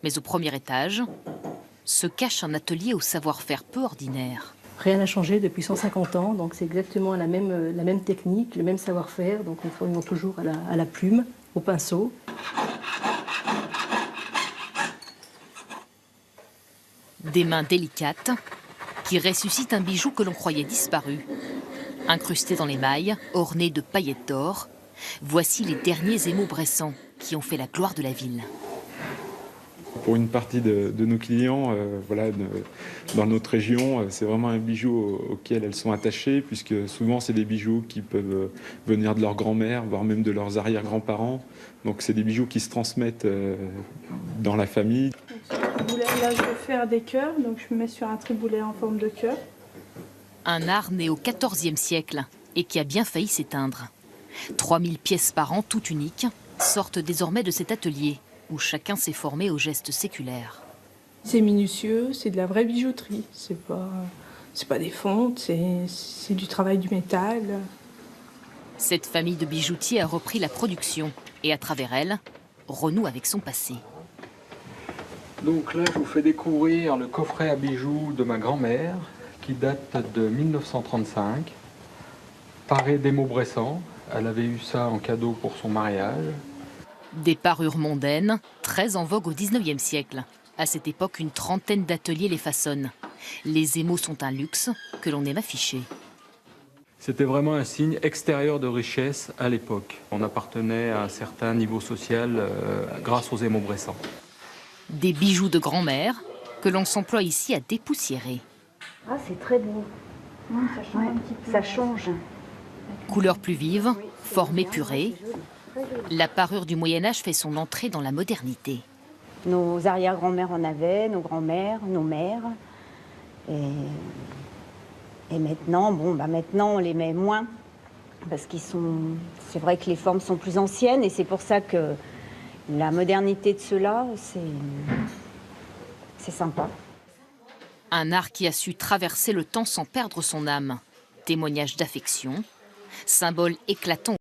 Mais au premier étage se cache un atelier au savoir-faire peu ordinaire. Rien n'a changé depuis 150 ans, donc c'est exactement la même technique, le même savoir-faire. Donc nous travaillons toujours à la plume, au pinceau. Des mains délicates qui ressuscitent un bijou que l'on croyait disparu. Incrusté dans les mailles, orné de paillettes d'or, voici les derniers émaux bressants qui ont fait la gloire de la ville. Pour une partie de nos clients, dans notre région, c'est vraiment un bijou auquel elles sont attachées, puisque souvent c'est des bijoux qui peuvent venir de leur grand-mère, voire même de leurs arrière-grands-parents. Donc c'est des bijoux qui se transmettent dans la famille. Là, je vais faire des cœurs, donc je me mets sur un triboulet en forme de cœur. Un art né au XIVe siècle et qui a bien failli s'éteindre. 3000 pièces par an, toutes uniques, sortent désormais de cet atelier où chacun s'est formé aux gestes séculaires. C'est minutieux, c'est de la vraie bijouterie. C'est pas des fontes, c'est du travail du métal. Cette famille de bijoutiers a repris la production et à travers elle, renoue avec son passé. Donc là, je vous fais découvrir le coffret à bijoux de ma grand-mère qui date de 1935, paré d'émaux bressants. Elle avait eu ça en cadeau pour son mariage. Des parures mondaines, très en vogue au XIXe siècle. À cette époque, une trentaine d'ateliers les façonnent. Les émaux sont un luxe que l'on aime afficher. C'était vraiment un signe extérieur de richesse à l'époque. On appartenait à un certain niveau social grâce aux émaux bressants. Des bijoux de grand-mère que l'on s'emploie ici à dépoussiérer. Ah, c'est très beau. Ça change un petit peu. Ça change. Couleurs plus vives, formes épurées. La parure du Moyen-Âge fait son entrée dans la modernité. Nos arrière-grand-mères en avaient, nos grands-mères, nos mères. Et maintenant, maintenant on les met moins. Parce c'est vrai que les formes sont plus anciennes et c'est pour ça que la modernité de ceux-là, c'est sympa. Un art qui a su traverser le temps sans perdre son âme. Témoignage d'affection, symbole éclatant